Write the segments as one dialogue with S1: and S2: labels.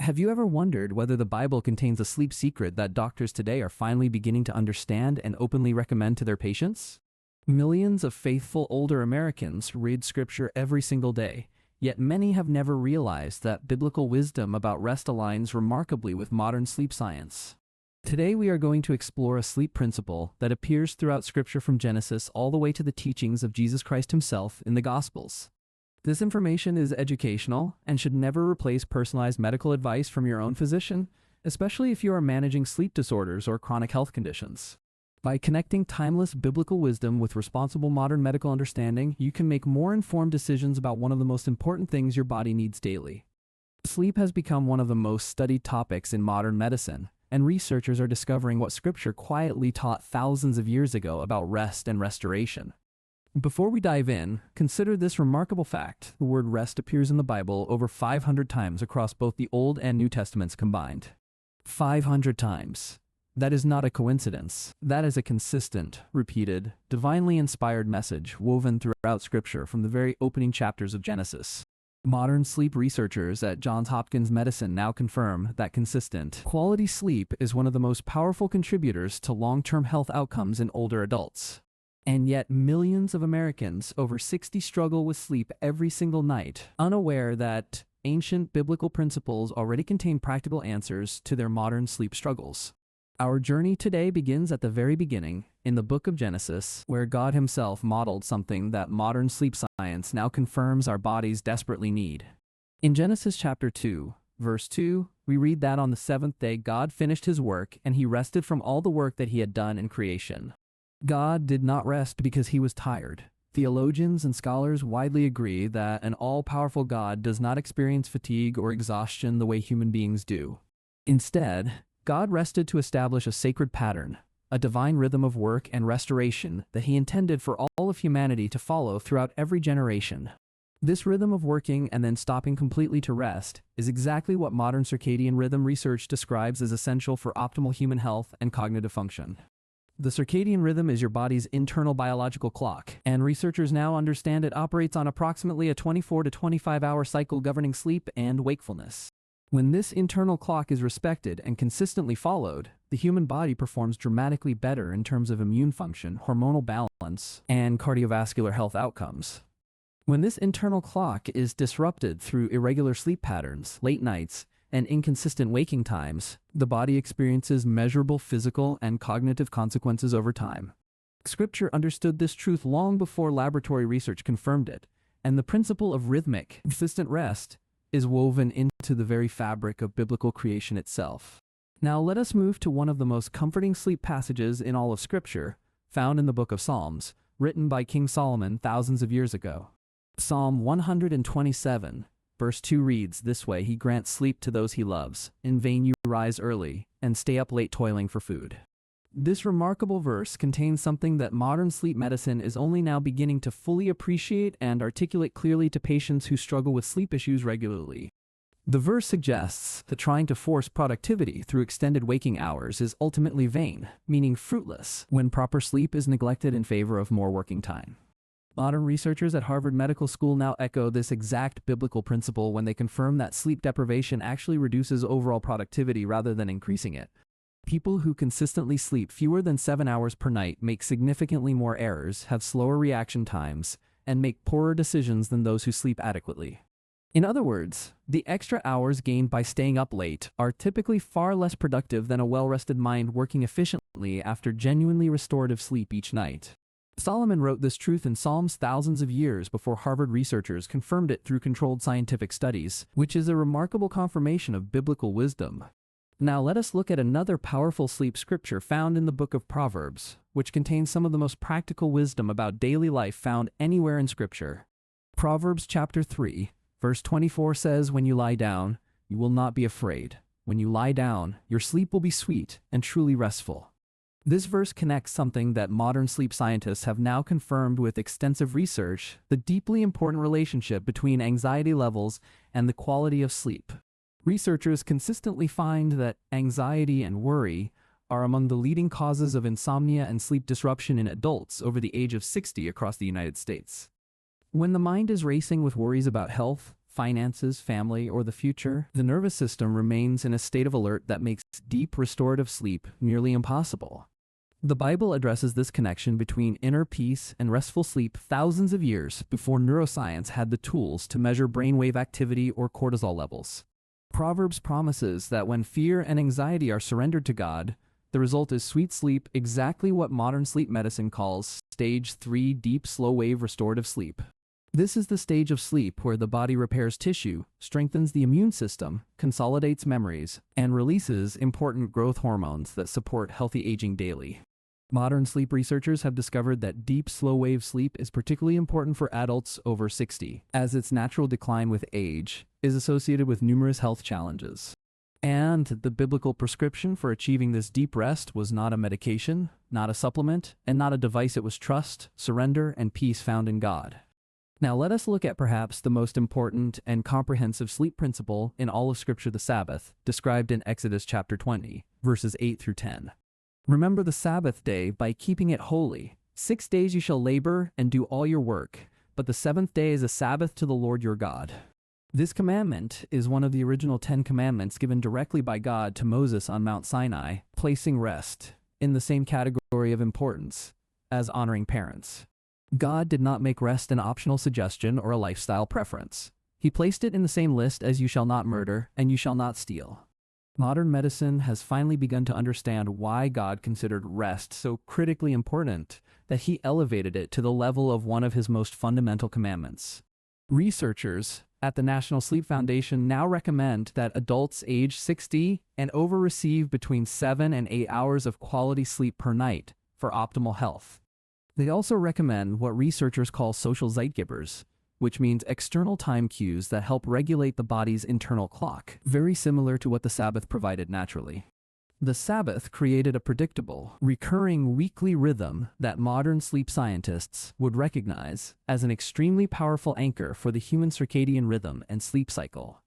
S1: Have you ever wondered whether the Bible contains a sleep secret that doctors today are finally beginning to understand and openly recommend to their patients? Millions of faithful older Americans read Scripture every single day, yet many have never realized that biblical wisdom about rest aligns remarkably with modern sleep science. Today we are going to explore a sleep principle that appears throughout Scripture from Genesis all the way to the teachings of Jesus Christ himself in the Gospels. This information is educational and should never replace personalized medical advice from your own physician, especially if you are managing sleep disorders or chronic health conditions. By connecting timeless biblical wisdom with responsible modern medical understanding, you can make more informed decisions about one of the most important things your body needs daily. Sleep has become one of the most studied topics in modern medicine, and researchers are discovering what Scripture quietly taught thousands of years ago about rest and restoration. Before we dive in, consider this remarkable fact. The word rest appears in the Bible over 500 times across both the Old and New Testaments combined. 500 times. That is not a coincidence. That is a consistent, repeated, divinely inspired message woven throughout Scripture from the very opening chapters of Genesis. Modern sleep researchers at Johns Hopkins Medicine now confirm that consistent, quality sleep is one of the most powerful contributors to long-term health outcomes in older adults. And yet millions of Americans over 60 struggle with sleep every single night, unaware that ancient biblical principles already contain practical answers to their modern sleep struggles. Our journey today begins at the very beginning, in the book of Genesis, where God himself modeled something that modern sleep science now confirms our bodies desperately need. In Genesis chapter 2, verse 2, we read that on the seventh day God finished his work and he rested from all the work that he had done in creation. God did not rest because he was tired. Theologians and scholars widely agree that an all-powerful God does not experience fatigue or exhaustion the way human beings do. Instead, God rested to establish a sacred pattern, a divine rhythm of work and restoration that he intended for all of humanity to follow throughout every generation. This rhythm of working and then stopping completely to rest is exactly what modern circadian rhythm research describes as essential for optimal human health and cognitive function. The circadian rhythm is your body's internal biological clock, and researchers now understand it operates on approximately a 24 to 25-hour cycle governing sleep and wakefulness. When this internal clock is respected and consistently followed, the human body performs dramatically better in terms of immune function, hormonal balance, and cardiovascular health outcomes. When this internal clock is disrupted through irregular sleep patterns, late nights, and inconsistent waking times, the body experiences measurable physical and cognitive consequences over time. Scripture understood this truth long before laboratory research confirmed it, and the principle of rhythmic, consistent rest is woven into the very fabric of biblical creation itself. Now let us move to one of the most comforting sleep passages in all of Scripture, found in the book of Psalms, written by King Solomon thousands of years ago. Psalm 127, verse 2 reads this way: "He grants sleep to those he loves. In vain you rise early and stay up late toiling for food." This remarkable verse contains something that modern sleep medicine is only now beginning to fully appreciate and articulate clearly to patients who struggle with sleep issues regularly. The verse suggests that trying to force productivity through extended waking hours is ultimately vain, meaning fruitless, when proper sleep is neglected in favor of more working time. Modern researchers at Harvard Medical School now echo this exact biblical principle when they confirm that sleep deprivation actually reduces overall productivity rather than increasing it. People who consistently sleep fewer than 7 hours per night make significantly more errors, have slower reaction times, and make poorer decisions than those who sleep adequately. In other words, the extra hours gained by staying up late are typically far less productive than a well-rested mind working efficiently after genuinely restorative sleep each night. Solomon wrote this truth in Psalms thousands of years before Harvard researchers confirmed it through controlled scientific studies, which is a remarkable confirmation of biblical wisdom. Now let us look at another powerful sleep scripture found in the book of Proverbs, which contains some of the most practical wisdom about daily life found anywhere in Scripture. Proverbs chapter 3, verse 24 says, "When you lie down, you will not be afraid. When you lie down, your sleep will be sweet and truly restful." This verse connects something that modern sleep scientists have now confirmed with extensive research: the deeply important relationship between anxiety levels and the quality of sleep. Researchers consistently find that anxiety and worry are among the leading causes of insomnia and sleep disruption in adults over the age of 60 across the United States. When the mind is racing with worries about health, finances, family, or the future, the nervous system remains in a state of alert that makes deep restorative sleep nearly impossible. The Bible addresses this connection between inner peace and restful sleep thousands of years before neuroscience had the tools to measure brainwave activity or cortisol levels. Proverbs promises that when fear and anxiety are surrendered to God, the result is sweet sleep, exactly what modern sleep medicine calls stage 3 deep slow-wave restorative sleep. This is the stage of sleep where the body repairs tissue, strengthens the immune system, consolidates memories, and releases important growth hormones that support healthy aging daily. Modern sleep researchers have discovered that deep slow-wave sleep is particularly important for adults over 60, as its natural decline with age is associated with numerous health challenges. And the biblical prescription for achieving this deep rest was not a medication, not a supplement, and not a device. It was trust, surrender, and peace found in God. Now let us look at perhaps the most important and comprehensive sleep principle in all of Scripture, the Sabbath, described in Exodus chapter 20, verses 8 through 10. Remember the Sabbath day by keeping it holy. 6 days you shall labor and do all your work, but the seventh day is a Sabbath to the Lord your God. This commandment is one of the original 10 commandments given directly by God to Moses on Mount Sinai, placing rest in the same category of importance as honoring parents. God did not make rest an optional suggestion or a lifestyle preference. He placed it in the same list as you shall not murder and you shall not steal. Modern medicine has finally begun to understand why God considered rest so critically important that he elevated it to the level of one of his most fundamental commandments. Researchers at the National Sleep Foundation now recommend that adults age 60 and over receive between 7 and 8 hours of quality sleep per night for optimal health. They also recommend what researchers call social zeitgebers, which means external time cues that help regulate the body's internal clock, very similar to what the Sabbath provided naturally. The Sabbath created a predictable, recurring weekly rhythm that modern sleep scientists would recognize as an extremely powerful anchor for the human circadian rhythm and sleep cycle.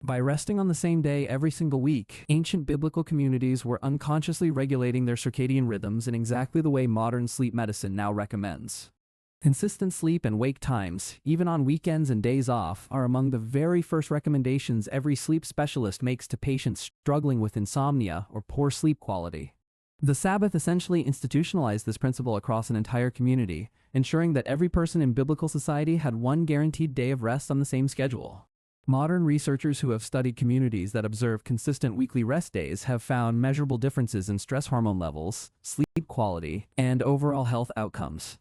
S1: By resting on the same day every single week, ancient biblical communities were unconsciously regulating their circadian rhythms in exactly the way modern sleep medicine now recommends. Consistent sleep and wake times, even on weekends and days off, are among the very first recommendations every sleep specialist makes to patients struggling with insomnia or poor sleep quality. The Sabbath essentially institutionalized this principle across an entire community, ensuring that every person in biblical society had one guaranteed day of rest on the same schedule. Modern researchers who have studied communities that observe consistent weekly rest days have found measurable differences in stress hormone levels, sleep quality, and overall health outcomes.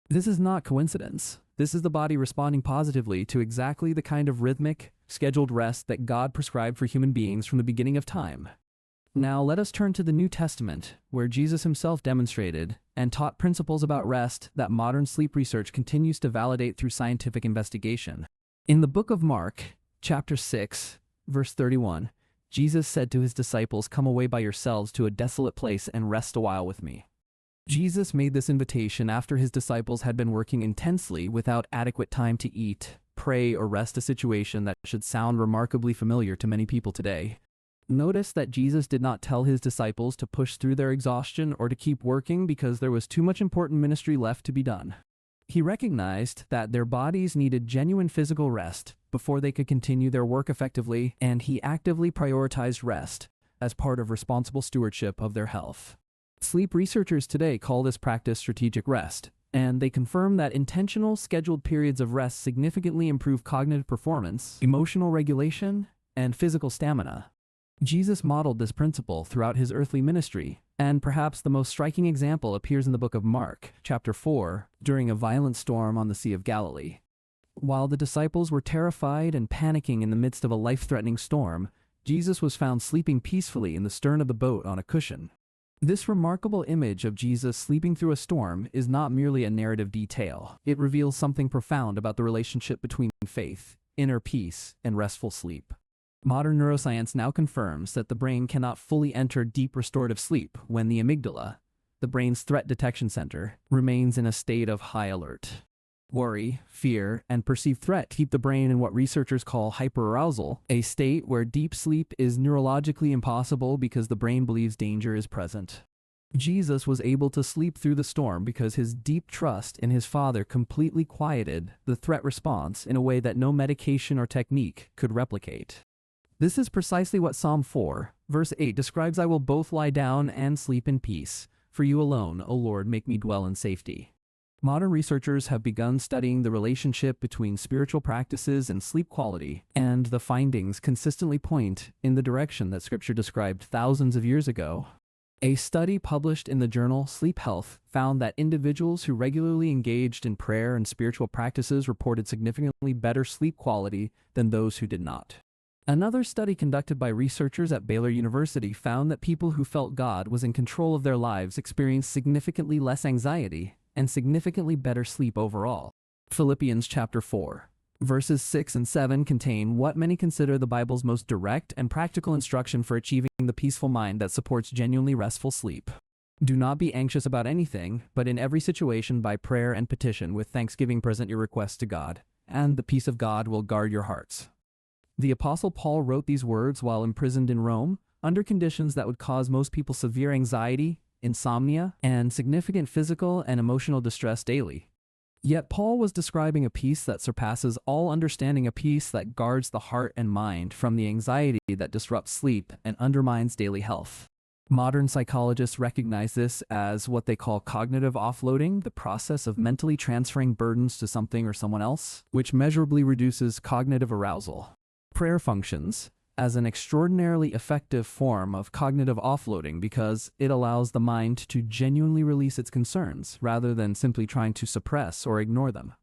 S1: This is not coincidence. This is the body responding positively to exactly the kind of rhythmic, scheduled rest that God prescribed for human beings from the beginning of time. Now let us turn to the New Testament, where Jesus himself demonstrated and taught principles about rest that modern sleep research continues to validate through scientific investigation. In the book of Mark, chapter 6, verse 31, Jesus said to his disciples, "Come away by yourselves to a desolate place and rest a while with me." Jesus made this invitation after his disciples had been working intensely without adequate time to eat, pray, or rest, a situation that should sound remarkably familiar to many people today. Notice that Jesus did not tell his disciples to push through their exhaustion or to keep working because there was too much important ministry left to be done. He recognized that their bodies needed genuine physical rest before they could continue their work effectively, and he actively prioritized rest as part of responsible stewardship of their health. Sleep researchers today call this practice strategic rest, and they confirm that intentional, scheduled periods of rest significantly improve cognitive performance, emotional regulation, and physical stamina. Jesus modeled this principle throughout his earthly ministry, and perhaps the most striking example appears in the book of Mark, chapter 4, during a violent storm on the Sea of Galilee. While the disciples were terrified and panicking in the midst of a life-threatening storm, Jesus was found sleeping peacefully in the stern of the boat on a cushion. This remarkable image of Jesus sleeping through a storm is not merely a narrative detail. It reveals something profound about the relationship between faith, inner peace, and restful sleep. Modern neuroscience now confirms that the brain cannot fully enter deep restorative sleep when the amygdala, the brain's threat detection center, remains in a state of high alert. Worry, fear, and perceived threat keep the brain in what researchers call hyperarousal, a state where deep sleep is neurologically impossible because the brain believes danger is present. Jesus was able to sleep through the storm because his deep trust in his Father completely quieted the threat response in a way that no medication or technique could replicate. This is precisely what Psalm 4, verse 8 describes. I will both lie down and sleep in peace. For you alone, O Lord, make me dwell in safety. Modern researchers have begun studying the relationship between spiritual practices and sleep quality, and the findings consistently point in the direction that Scripture described thousands of years ago. A study published in the journal Sleep Health found that individuals who regularly engaged in prayer and spiritual practices reported significantly better sleep quality than those who did not. Another study conducted by researchers at Baylor University found that people who felt God was in control of their lives experienced significantly less anxiety and significantly better sleep overall. Philippians chapter 4, verses 6 and 7 contain what many consider the Bible's most direct and practical instruction for achieving the peaceful mind that supports genuinely restful sleep. Do not be anxious about anything, but in every situation by prayer and petition with thanksgiving present your requests to God, and the peace of God will guard your hearts. The Apostle Paul wrote these words while imprisoned in Rome, under conditions that would cause most people severe anxiety, insomnia, and significant physical and emotional distress daily. Yet Paul was describing a peace that surpasses all understanding, a peace that guards the heart and mind from the anxiety that disrupts sleep and undermines daily health. Modern psychologists recognize this as what they call cognitive offloading, the process of mentally transferring burdens to something or someone else, which measurably reduces cognitive arousal. Prayer functions as an extraordinarily effective form of cognitive offloading because it allows the mind to genuinely release its concerns rather than simply trying to suppress or ignore them.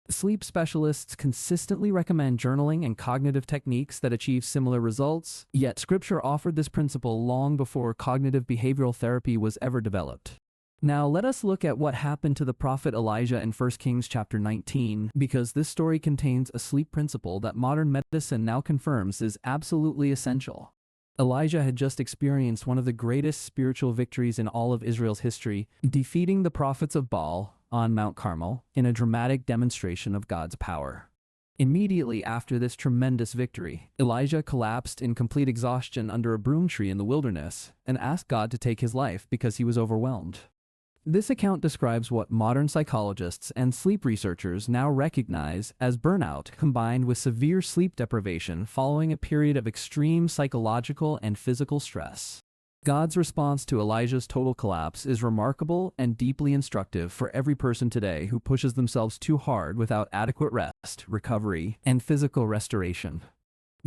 S1: Sleep specialists consistently recommend journaling and cognitive techniques that achieve similar results, yet Scripture offered this principle long before cognitive behavioral therapy was ever developed. Now let us look at what happened to the prophet Elijah in 1 Kings chapter 19, because this story contains a sleep principle that modern medicine now confirms is absolutely essential. Elijah had just experienced one of the greatest spiritual victories in all of Israel's history, defeating the prophets of Baal on Mount Carmel in a dramatic demonstration of God's power. Immediately after this tremendous victory, Elijah collapsed in complete exhaustion under a broom tree in the wilderness and asked God to take his life because he was overwhelmed. This account describes what modern psychologists and sleep researchers now recognize as burnout combined with severe sleep deprivation following a period of extreme psychological and physical stress. God's response to Elijah's total collapse is remarkable and deeply instructive for every person today who pushes themselves too hard without adequate rest, recovery, and physical restoration.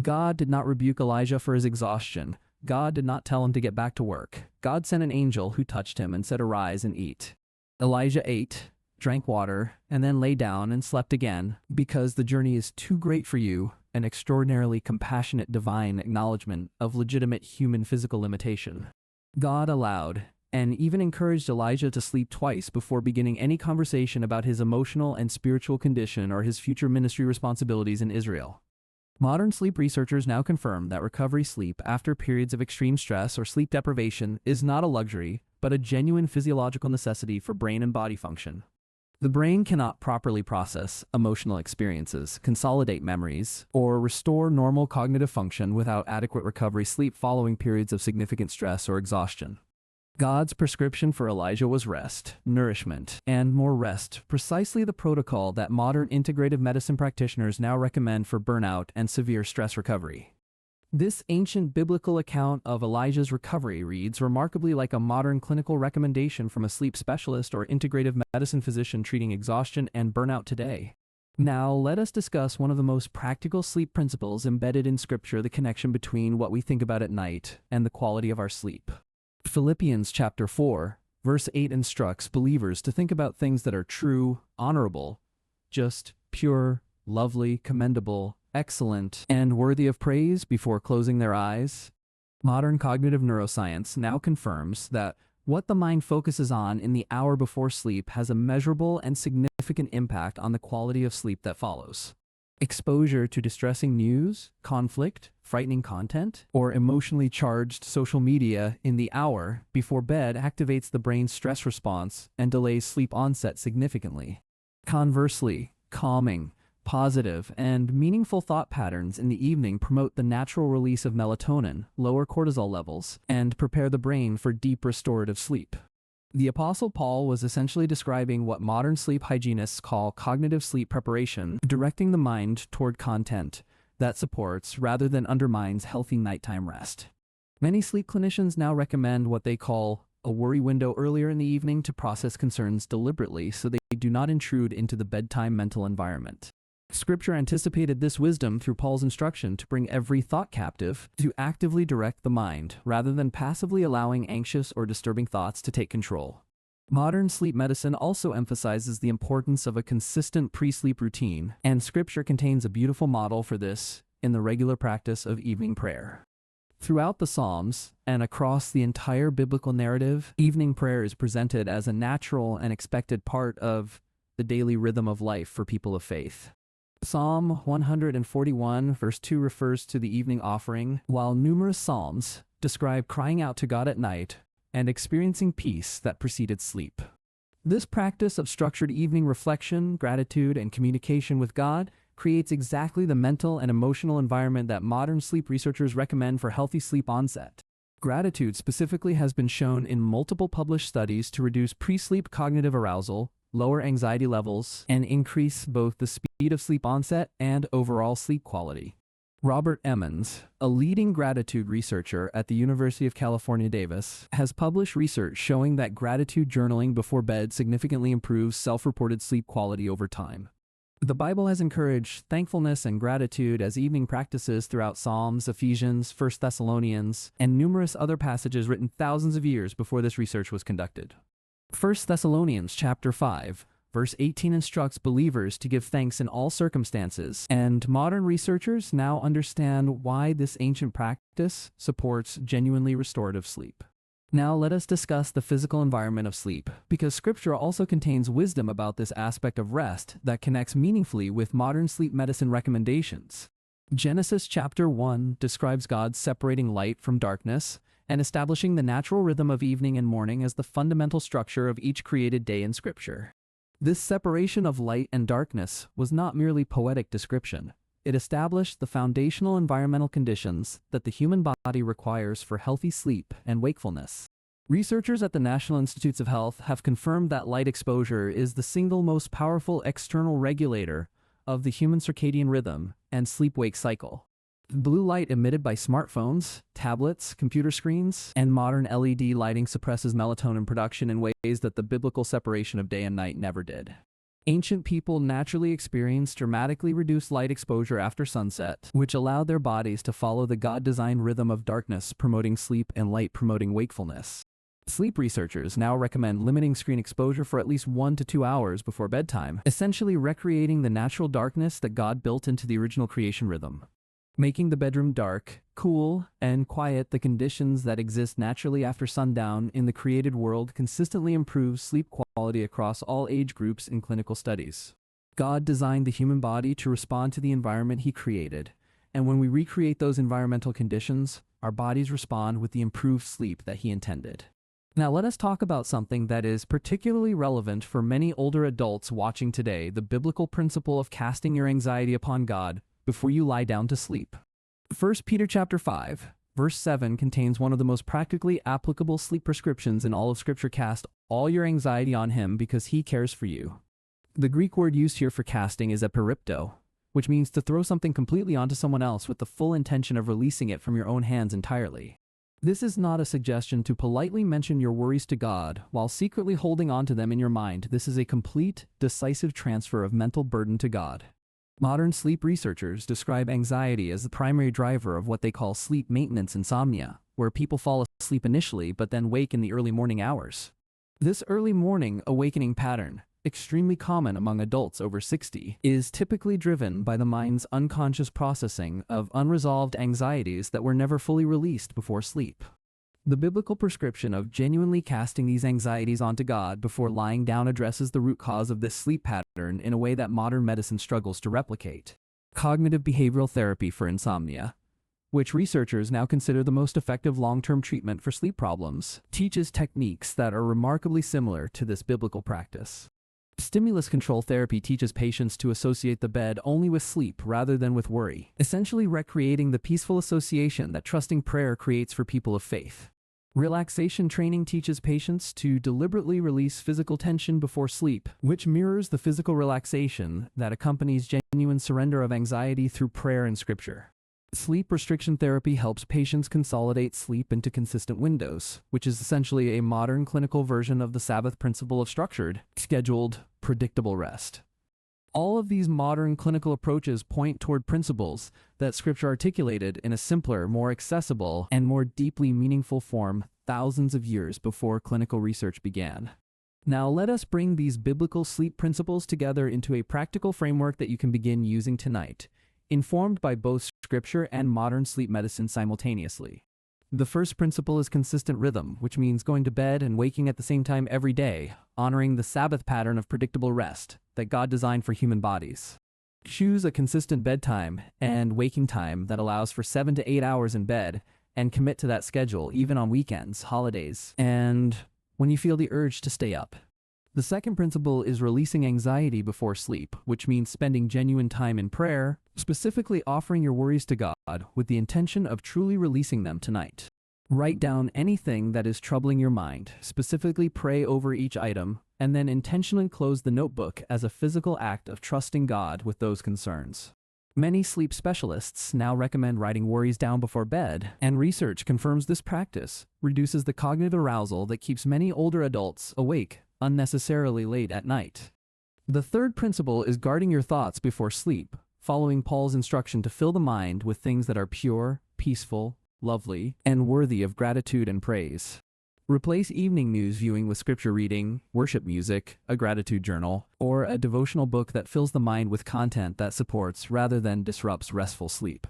S1: God did not rebuke Elijah for his exhaustion. God did not tell him to get back to work. God sent an angel who touched him and said, "Arise and eat." Elijah ate, drank water, and then lay down and slept again, because the journey is too great for you, an extraordinarily compassionate divine acknowledgement of legitimate human physical limitation. God allowed and even encouraged Elijah to sleep twice before beginning any conversation about his emotional and spiritual condition or his future ministry responsibilities in Israel. Modern sleep researchers now confirm that recovery sleep after periods of extreme stress or sleep deprivation is not a luxury, but a genuine physiological necessity for brain and body function. The brain cannot properly process emotional experiences, consolidate memories, or restore normal cognitive function without adequate recovery sleep following periods of significant stress or exhaustion. God's prescription for Elijah was rest, nourishment, and more rest, precisely the protocol that modern integrative medicine practitioners now recommend for burnout and severe stress recovery. This ancient biblical account of Elijah's recovery reads remarkably like a modern clinical recommendation from a sleep specialist or integrative medicine physician treating exhaustion and burnout today. Now, let us discuss one of the most practical sleep principles embedded in Scripture, the connection between what we think about at night and the quality of our sleep. Philippians chapter 4, verse 8 instructs believers to think about things that are true, honorable, just, pure, lovely, commendable, excellent, and worthy of praise before closing their eyes. Modern cognitive neuroscience now confirms that what the mind focuses on in the hour before sleep has a measurable and significant impact on the quality of sleep that follows. Exposure to distressing news, conflict, frightening content, or emotionally charged social media in the hour before bed activates the brain's stress response and delays sleep onset significantly. Conversely, calming, positive, and meaningful thought patterns in the evening promote the natural release of melatonin, lower cortisol levels, and prepare the brain for deep restorative sleep. The Apostle Paul was essentially describing what modern sleep hygienists call cognitive sleep preparation, directing the mind toward content that supports rather than undermines healthy nighttime rest. Many sleep clinicians now recommend what they call a worry window earlier in the evening to process concerns deliberately so they do not intrude into the bedtime mental environment. Scripture anticipated this wisdom through Paul's instruction to bring every thought captive, to actively direct the mind, rather than passively allowing anxious or disturbing thoughts to take control. Modern sleep medicine also emphasizes the importance of a consistent pre-sleep routine, and Scripture contains a beautiful model for this in the regular practice of evening prayer. Throughout the Psalms, and across the entire biblical narrative, evening prayer is presented as a natural and expected part of the daily rhythm of life for people of faith. Psalm 141 verse 2 refers to the evening offering, while numerous psalms describe crying out to God at night and experiencing peace that preceded sleep. This practice of structured evening reflection, gratitude, and communication with God creates exactly the mental and emotional environment that modern sleep researchers recommend for healthy sleep onset. Gratitude specifically has been shown in multiple published studies to reduce pre-sleep cognitive arousal, lower anxiety levels, and increase both the speed of sleep onset and overall sleep quality. Robert Emmons, a leading gratitude researcher at the University of California, Davis, has published research showing that gratitude journaling before bed significantly improves self-reported sleep quality over time. The Bible has encouraged thankfulness and gratitude as evening practices throughout Psalms, Ephesians, 1 Thessalonians, and numerous other passages written thousands of years before this research was conducted. 1 Thessalonians chapter 5, verse 18 instructs believers to give thanks in all circumstances, and modern researchers now understand why this ancient practice supports genuinely restorative sleep. Now let us discuss the physical environment of sleep, because Scripture also contains wisdom about this aspect of rest that connects meaningfully with modern sleep medicine recommendations. Genesis chapter 1 describes God separating light from darkness, and establishing the natural rhythm of evening and morning as the fundamental structure of each created day in Scripture. This separation of light and darkness was not merely poetic description. It established the foundational environmental conditions that the human body requires for healthy sleep and wakefulness. Researchers at the National Institutes of Health have confirmed that light exposure is the single most powerful external regulator of the human circadian rhythm and sleep-wake cycle. Blue light emitted by smartphones, tablets, computer screens, and modern LED lighting suppresses melatonin production in ways that the biblical separation of day and night never did. Ancient people naturally experienced dramatically reduced light exposure after sunset, which allowed their bodies to follow the God-designed rhythm of darkness promoting sleep and light promoting wakefulness. Sleep researchers now recommend limiting screen exposure for at least 1 to 2 hours before bedtime, essentially recreating the natural darkness that God built into the original creation rhythm. Making the bedroom dark, cool, and quiet, the conditions that exist naturally after sundown in the created world, consistently improves sleep quality across all age groups in clinical studies. God designed the human body to respond to the environment He created, and when we recreate those environmental conditions, our bodies respond with the improved sleep that He intended. Now let us talk about something that is particularly relevant for many older adults watching today: the biblical principle of casting your anxiety upon God before you lie down to sleep. 1 Peter chapter 5, verse 7 contains one of the most practically applicable sleep prescriptions in all of Scripture: cast all your anxiety on Him because He cares for you. The Greek word used here for casting is eperipto, which means to throw something completely onto someone else with the full intention of releasing it from your own hands entirely. This is not a suggestion to politely mention your worries to God while secretly holding on to them in your mind. This is a complete, decisive transfer of mental burden to God. Modern sleep researchers describe anxiety as the primary driver of what they call sleep maintenance insomnia, where people fall asleep initially but then wake in the early morning hours. This early morning awakening pattern, extremely common among adults over 60, is typically driven by the mind's unconscious processing of unresolved anxieties that were never fully released before sleep. The biblical prescription of genuinely casting these anxieties onto God before lying down addresses the root cause of this sleep pattern in a way that modern medicine struggles to replicate. Cognitive behavioral therapy for insomnia, which researchers now consider the most effective long-term treatment for sleep problems, teaches techniques that are remarkably similar to this biblical practice. Stimulus control therapy teaches patients to associate the bed only with sleep rather than with worry, essentially recreating the peaceful association that trusting prayer creates for people of faith. Relaxation training teaches patients to deliberately release physical tension before sleep, which mirrors the physical relaxation that accompanies genuine surrender of anxiety through prayer and scripture. Sleep restriction therapy helps patients consolidate sleep into consistent windows, which is essentially a modern clinical version of the Sabbath principle of structured, scheduled, predictable rest. All of these modern clinical approaches point toward principles that Scripture articulated in a simpler, more accessible, and more deeply meaningful form thousands of years before clinical research began. Now let us bring these biblical sleep principles together into a practical framework that you can begin using tonight, informed by both Scripture and modern sleep medicine simultaneously. The first principle is consistent rhythm, which means going to bed and waking at the same time every day, honoring the Sabbath pattern of predictable rest that God designed for human bodies. Choose a consistent bedtime and waking time that allows for 7 to 8 hours in bed, and commit to that schedule even on weekends, holidays, and when you feel the urge to stay up. The second principle is releasing anxiety before sleep, which means spending genuine time in prayer, specifically offering your worries to God with the intention of truly releasing them tonight. Write down anything that is troubling your mind, specifically pray over each item, and then intentionally close the notebook as a physical act of trusting God with those concerns. Many sleep specialists now recommend writing worries down before bed, and research confirms this practice reduces the cognitive arousal that keeps many older adults awake unnecessarily late at night. The third principle is guarding your thoughts before sleep, following Paul's instruction to fill the mind with things that are pure, peaceful, lovely, and worthy of gratitude and praise. Replace evening news viewing with scripture reading, worship music, a gratitude journal, or a devotional book that fills the mind with content that supports rather than disrupts restful sleep.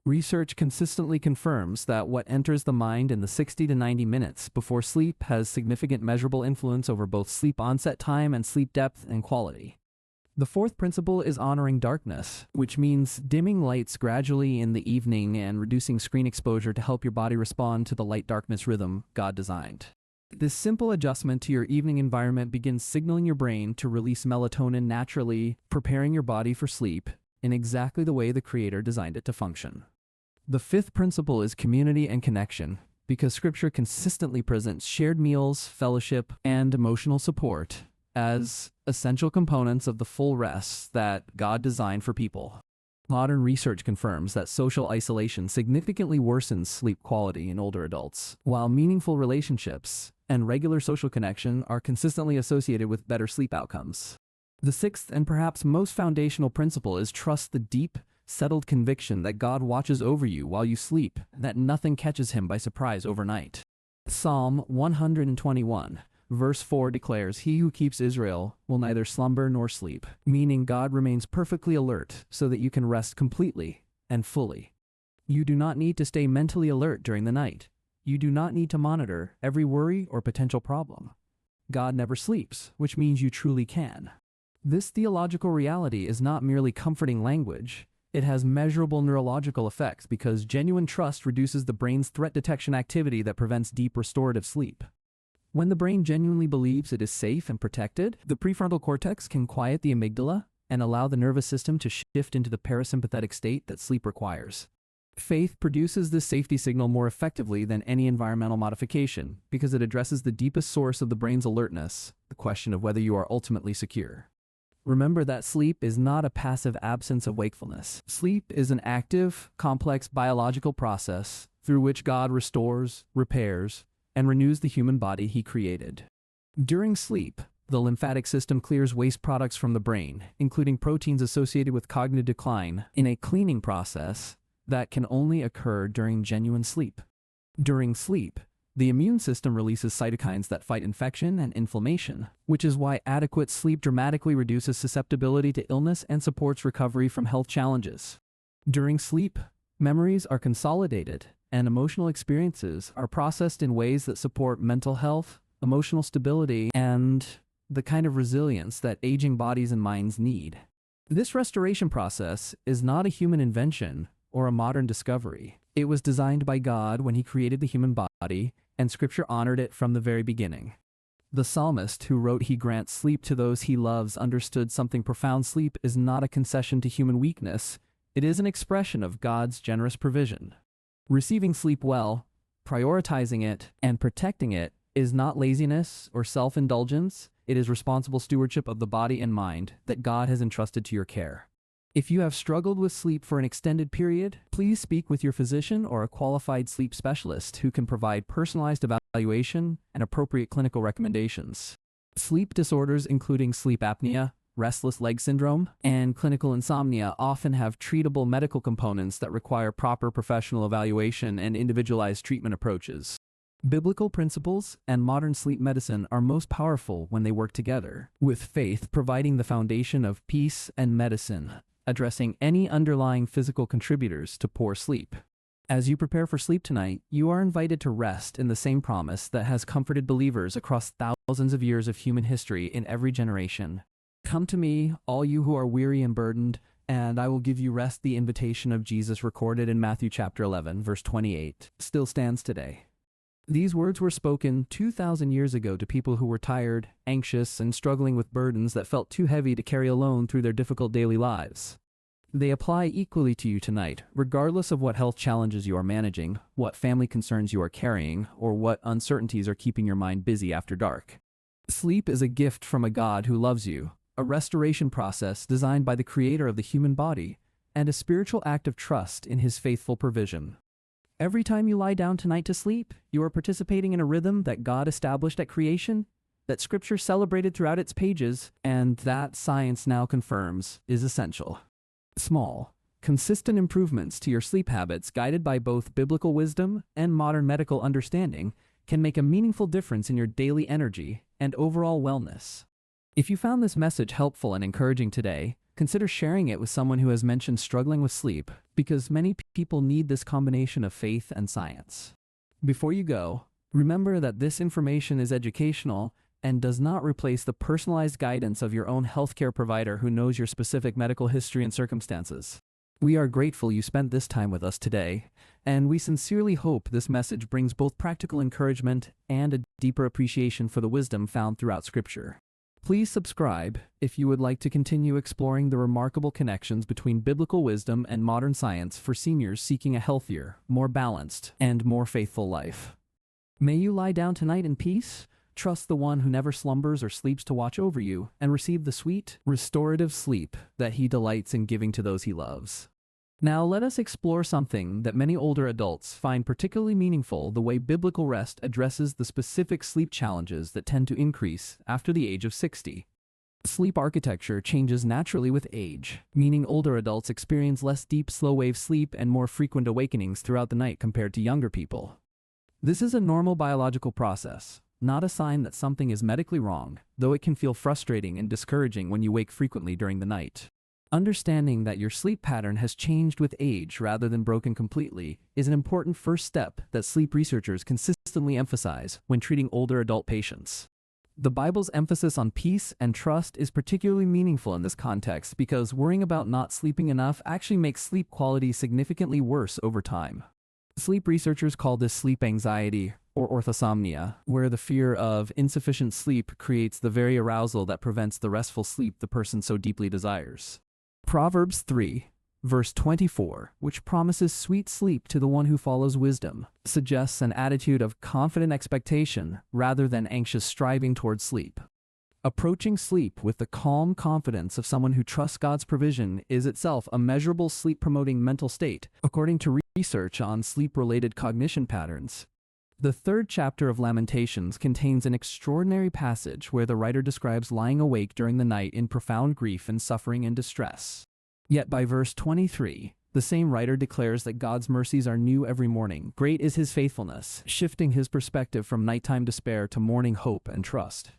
S1: Research consistently confirms that what enters the mind in the 60 to 90 minutes before sleep has significant measurable influence over both sleep onset time and sleep depth and quality. The fourth principle is honoring darkness, which means dimming lights gradually in the evening and reducing screen exposure to help your body respond to the light-darkness rhythm God designed. This simple adjustment to your evening environment begins signaling your brain to release melatonin naturally, preparing your body for sleep in exactly the way the Creator designed it to function. The fifth principle is community and connection, because Scripture consistently presents shared meals, fellowship, and emotional support as essential components of the full rest that God designed for people. Modern research confirms that social isolation significantly worsens sleep quality in older adults, while meaningful relationships and regular social connection are consistently associated with better sleep outcomes. The sixth and perhaps most foundational principle is trust the deep, settled conviction that God watches over you while you sleep, that nothing catches him by surprise overnight. Psalm 121, verse 4 declares, "He who keeps Israel will neither slumber nor sleep," meaning God remains perfectly alert so that you can rest completely and fully. You do not need to stay mentally alert during the night. You do not need to monitor every worry or potential problem. God never sleeps, which means you truly can. This theological reality is not merely comforting language. It has measurable neurological effects because genuine trust reduces the brain's threat detection activity that prevents deep restorative sleep. When the brain genuinely believes it is safe and protected, the prefrontal cortex can quiet the amygdala and allow the nervous system to shift into the parasympathetic state that sleep requires. Faith produces this safety signal more effectively than any environmental modification because it addresses the deepest source of the brain's alertness, the question of whether you are ultimately secure. Remember that sleep is not a passive absence of wakefulness. Sleep is an active, complex biological process through which God restores, repairs, and renews the human body he created. During sleep, the lymphatic system clears waste products from the brain, including proteins associated with cognitive decline, in a cleaning process that can only occur during genuine sleep. During sleep, the immune system releases cytokines that fight infection and inflammation, which is why adequate sleep dramatically reduces susceptibility to illness and supports recovery from health challenges. During sleep, memories are consolidated, and emotional experiences are processed in ways that support mental health, emotional stability, and the kind of resilience that aging bodies and minds need. This restoration process is not a human invention or a modern discovery. It was designed by God when he created the human body, and Scripture honored it from the very beginning. The psalmist who wrote he grants sleep to those he loves understood something profound. Sleep is not a concession to human weakness. It is an expression of God's generous provision. Receiving sleep well Prioritizing it and protecting it is not laziness or self-indulgence. It is responsible stewardship of the body and mind that God has entrusted to your care. If you have struggled with sleep for an extended period, please speak with your physician or a qualified sleep specialist who can provide personalized evaluation and appropriate clinical recommendations. Sleep disorders, including sleep apnea, restless leg syndrome, and clinical insomnia, often have treatable medical components that require proper professional evaluation and individualized treatment approaches. Biblical principles and modern sleep medicine are most powerful when they work together, with faith providing the foundation of peace and medicine, addressing any underlying physical contributors to poor sleep. As you prepare for sleep tonight, you are invited to rest in the same promise that has comforted believers across thousands of years of human history in every generation. Come to me, all you who are weary and burdened, and I will give you rest. The invitation of Jesus recorded in Matthew chapter 11, verse 28, still stands today. These words were spoken 2,000 years ago to people who were tired, anxious, and struggling with burdens that felt too heavy to carry alone through their difficult daily lives. They apply equally to you tonight, regardless of what health challenges you are managing, what family concerns you are carrying, or what uncertainties are keeping your mind busy after dark. Sleep is a gift from a God who loves you, a restoration process designed by the Creator of the human body, and a spiritual act of trust in His faithful provision. Every time you lie down tonight to sleep, you are participating in a rhythm that God established at creation, that Scripture celebrated throughout its pages, and that science now confirms is essential. Small, consistent improvements to your sleep habits, guided by both biblical wisdom and modern medical understanding, can make a meaningful difference in your daily energy and overall wellness. If you found this message helpful and encouraging today, consider sharing it with someone who has mentioned struggling with sleep, because many people need this combination of faith and science. Before you go, remember that this information is educational and does not replace the personalized guidance of your own healthcare provider who knows your specific medical history and circumstances. We are grateful you spent this time with us today, and we sincerely hope this message brings both practical encouragement and a deeper appreciation for the wisdom found throughout Scripture. Please subscribe if you would like to continue exploring the remarkable connections between biblical wisdom and modern science for seniors seeking a healthier, more balanced, and more faithful life. May you lie down tonight in peace, trust the one who never slumbers or sleeps to watch over you, and receive the sweet, restorative sleep that He delights in giving to those He loves. Now let us explore something that many older adults find particularly meaningful: the way biblical rest addresses the specific sleep challenges that tend to increase after the age of 60. Sleep architecture changes naturally with age, meaning older adults experience less deep, slow-wave sleep and more frequent awakenings throughout the night compared to younger people. This is a normal biological process, not a sign that something is medically wrong, though it can feel frustrating and discouraging when you wake frequently during the night. Understanding that your sleep pattern has changed with age rather than broken completely is an important first step that sleep researchers consistently emphasize when treating older adult patients. The Bible's emphasis on peace and trust is particularly meaningful in this context because worrying about not sleeping enough actually makes sleep quality significantly worse over time. Sleep researchers call this sleep anxiety, or orthosomnia, where the fear of insufficient sleep creates the very arousal that prevents the restful sleep the person so deeply desires. Proverbs 3, verse 24, which promises sweet sleep to the one who follows wisdom, suggests an attitude of confident expectation rather than anxious striving towards sleep. Approaching sleep with the calm confidence of someone who trusts God's provision is itself a measurable sleep-promoting mental state, according to research on sleep-related cognition patterns. The third chapter of Lamentations contains an extraordinary passage where the writer describes lying awake during the night in profound grief and suffering and distress. Yet by verse 23, the same writer declares that God's mercies are new every morning. Great is His faithfulness, shifting his perspective from nighttime despair to morning hope and trust.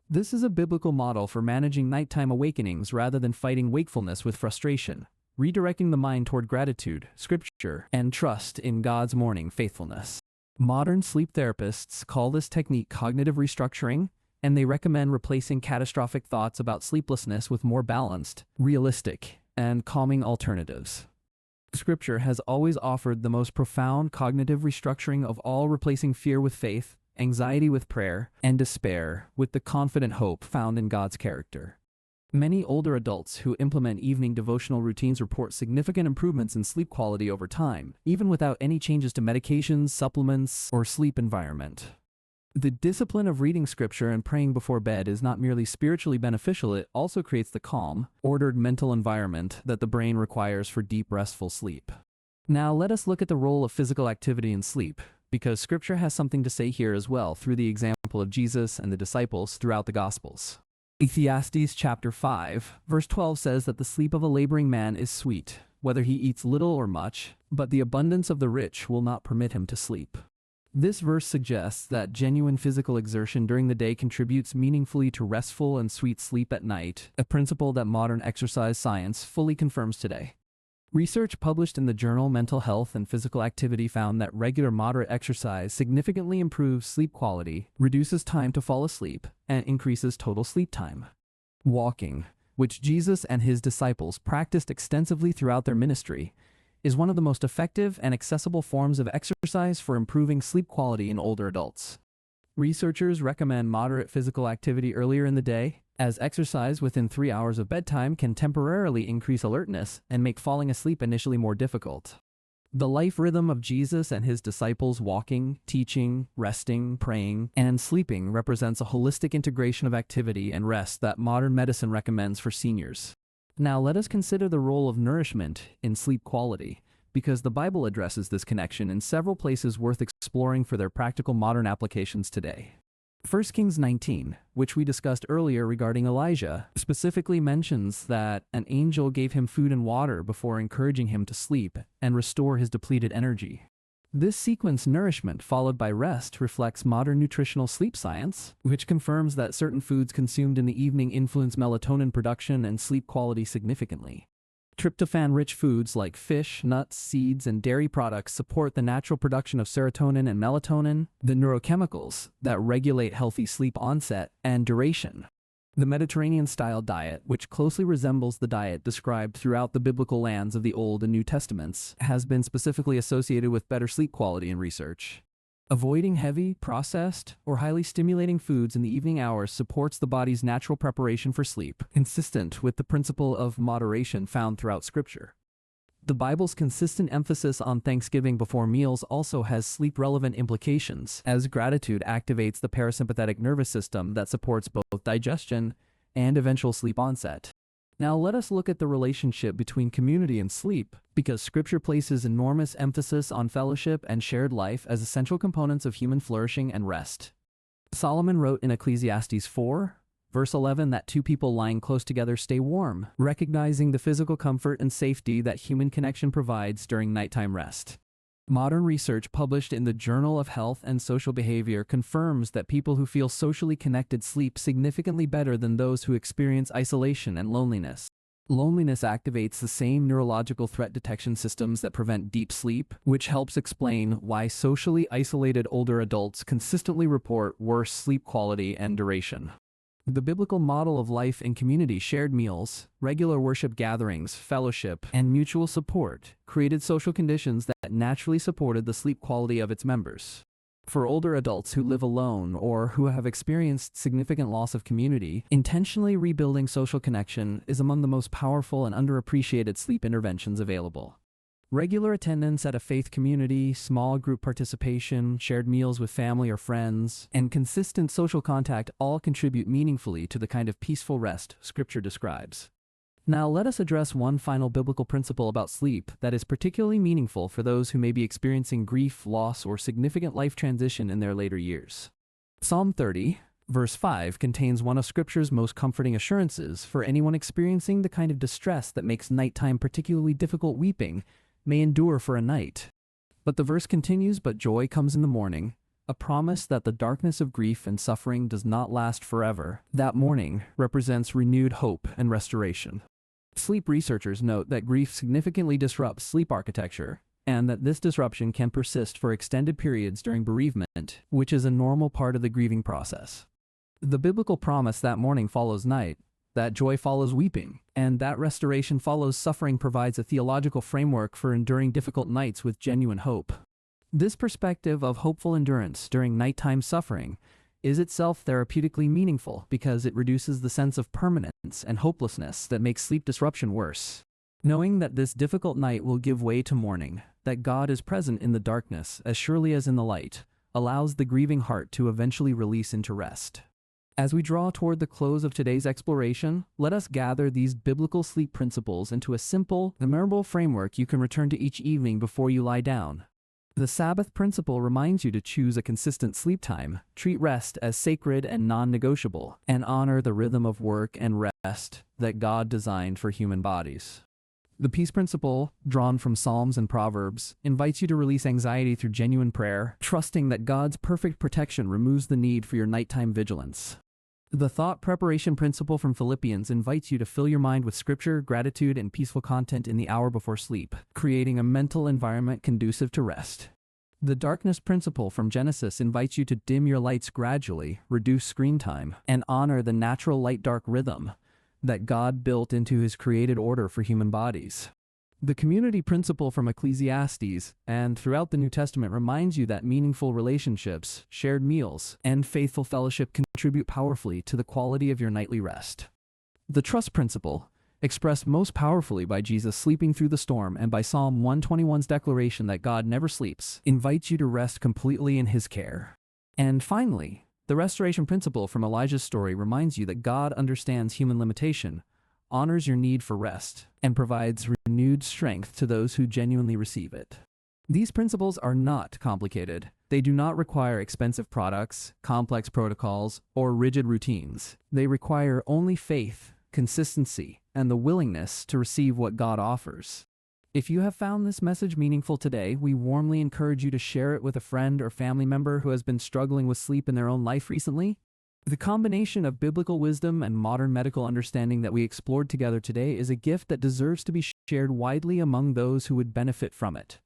S1: This is a biblical model for managing nighttime awakenings rather than fighting wakefulness with frustration, redirecting the mind toward gratitude, Scripture, and trust in God's morning faithfulness. Modern sleep therapists call this technique cognitive restructuring, and they recommend replacing catastrophic thoughts about sleeplessness with more balanced, realistic, and calming alternatives. Scripture has always offered the most profound cognitive restructuring of all, replacing fear with faith, anxiety with prayer, and despair with the confident hope found in God's character. Many older adults who implement evening devotional routines report significant improvements in sleep quality over time, even without any changes to medications, supplements, or sleep environment. The discipline of reading scripture and praying before bed is not merely spiritually beneficial, it also creates the calm, ordered mental environment that the brain requires for deep, restful sleep. Now let us look at the role of physical activity in sleep, because scripture has something to say here as well through the example of Jesus and the disciples throughout the Gospels. Ecclesiastes chapter 5, verse 12 says that the sleep of a laboring man is sweet, whether he eats little or much, but the abundance of the rich will not permit him to sleep. This verse suggests that genuine physical exertion during the day contributes meaningfully to restful and sweet sleep at night, a principle that modern exercise science fully confirms today. Research published in the journal Mental Health and Physical Activity found that regular moderate exercise significantly improves sleep quality, reduces time to fall asleep, and increases total sleep time. Walking, which Jesus and his disciples practiced extensively throughout their ministry, is one of the most effective and accessible forms of exercise for improving sleep quality in older adults. Researchers recommend moderate physical activity earlier in the day, as exercise within 3 hours of bedtime can temporarily increase alertness and make falling asleep initially more difficult. The life rhythm of Jesus and his disciples walking, teaching, resting, praying, and sleeping represents a holistic integration of activity and rest that modern medicine recommends for seniors. Now let us consider the role of nourishment in sleep quality, because the Bible addresses this connection in several places worth exploring for their practical modern applications today. 1 Kings 19, which we discussed earlier regarding Elijah, specifically mentions that an angel gave him food and water before encouraging him to sleep and restore his depleted energy. This sequence, nourishment followed by rest, reflects modern nutritional sleep science, which confirms that certain foods consumed in the evening influence melatonin production and sleep quality significantly. Tryptophan-rich foods like fish, nuts, seeds, and dairy products support the natural production of serotonin and melatonin, the neurochemicals that regulate healthy sleep onset and duration. The Mediterranean-style diet, which closely resembles the diet described throughout the biblical lands of the Old and New Testaments, has been specifically associated with better sleep quality in research. Avoiding heavy, processed, or highly stimulating foods in the evening hours supports the body's natural preparation for sleep, consistent with the principle of moderation found throughout Scripture. The Bible's consistent emphasis on Thanksgiving before meals also has sleep-relevant implications, as gratitude activates the parasympathetic nervous system that supports both digestion and eventual sleep onset. Now let us look at the relationship between community and sleep, because Scripture places enormous emphasis on fellowship and shared life as essential components of human flourishing and rest. Solomon wrote in Ecclesiastes 4, verse 11 that two people lying close together stay warm, recognizing the physical comfort and safety that human connection provides during nighttime rest. Modern research published in the Journal of Health and Social Behavior confirms that people who feel socially connected sleep significantly better than those who experience isolation and loneliness. Loneliness activates the same neurological threat detection systems that prevent deep sleep, which helps explain why socially isolated older adults consistently report worse sleep quality and duration. The biblical model of life in community, shared meals, regular worship gatherings, fellowship, and mutual support created social conditions that naturally supported the sleep quality of its members. For older adults who live alone or who have experienced significant loss of community, intentionally rebuilding social connection is among the most powerful and underappreciated sleep interventions available. Regular attendance at a faith community, small group participation, shared meals with family or friends, and consistent social contact all contribute meaningfully to the kind of peaceful rest Scripture describes. Now let us address one final biblical principle about sleep that is particularly meaningful for those who may be experiencing grief, loss, or significant life transition in their later years. Psalm 30, verse 5 contains one of Scripture's most comforting assurances for anyone experiencing the kind of distress that makes nighttime particularly difficult. Weeping may endure for a night. But the verse continues, but joy comes in the morning, a promise that the darkness of grief and suffering does not last forever. That morning represents renewed hope and restoration. Sleep researchers note that grief significantly disrupts sleep architecture, and that this disruption can persist for extended periods during bereavement, which is a normal part of the grieving process. The biblical promise that morning follows night, that joy follows weeping, and that restoration follows suffering provides a theological framework for enduring difficult nights with genuine hope. This perspective of hopeful endurance during nighttime suffering is itself therapeutically meaningful because it reduces the sense of permanence and hopelessness that makes sleep disruption worse. Knowing that this difficult night will give way to morning, that God is present in the darkness as surely as in the light, allows the grieving heart to eventually release into rest. As we draw toward the close of today's exploration, let us gather these biblical sleep principles into a simple, memorable framework you can return to each evening before you lie down. The Sabbath principle reminds you to choose a consistent sleep time, treat rest as sacred and non-negotiable, and honor the rhythm of work and rest that God designed for human bodies. The peace principle, drawn from Psalms and Proverbs, invites you to release anxiety through genuine prayer, trusting that God's perfect protection removes the need for your nighttime vigilance. The thought preparation principle from Philippians invites you to fill your mind with scripture, gratitude, and peaceful content in the hour before sleep, creating a mental environment conducive to rest. The darkness principle from Genesis invites you to dim your lights gradually, reduce screen time, and honor the natural light-dark rhythm that God built into his created order for human bodies. The community principle from Ecclesiastes and throughout the New Testament reminds you that meaningful relationships, shared meals, and faithful fellowship contribute powerfully to the quality of your nightly rest. The trust principle, expressed most powerfully by Jesus sleeping through the storm and by Psalm 121's declaration that God never sleeps, invites you to rest completely in his care. And finally, the restoration principle from Elijah's story reminds you that God understands human limitation, honors your need for rest, and provides renewed strength to those who genuinely receive it. These principles are not complicated. They do not require expensive products, complex protocols, or rigid routines. They require only faith, consistency, and the willingness to receive what God offers. If you have found this message meaningful today, we warmly encourage you to share it with a friend or family member who has been struggling with sleep in their own life recently. The combination of biblical wisdom and modern medical understanding that we explored together today is a gift that deserves to be shared widely among those who would benefit from it.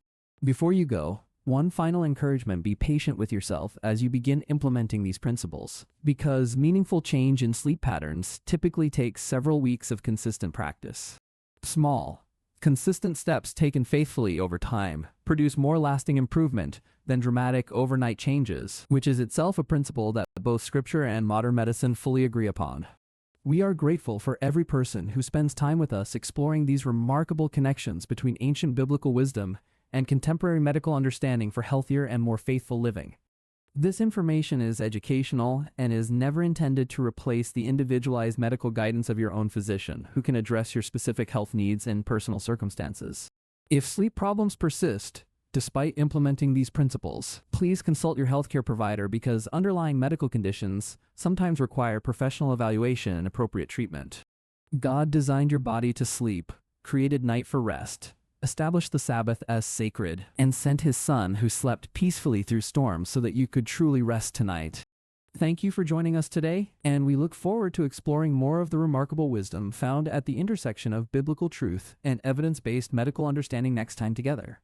S1: Before you go, one final encouragement: be patient with yourself as you begin implementing these principles, because meaningful change in sleep patterns typically takes several weeks of consistent practice. Small, consistent steps taken faithfully over time produce more lasting improvement than dramatic overnight changes, which is itself a principle that both scripture and modern medicine fully agree upon. We are grateful for every person who spends time with us exploring these remarkable connections between ancient biblical wisdom and contemporary medical understanding for healthier and more faithful living. This information is educational and is never intended to replace the individualized medical guidance of your own physician, who can address your specific health needs and personal circumstances. If sleep problems persist, despite implementing these principles, please consult your healthcare provider, because underlying medical conditions sometimes require professional evaluation and appropriate treatment. God designed your body to sleep, created night for rest, established the Sabbath as sacred, and sent his Son who slept peacefully through storms so that you could truly rest tonight. Thank you for joining us today, and we look forward to exploring more of the remarkable wisdom found at the intersection of biblical truth and evidence-based medical understanding next time together.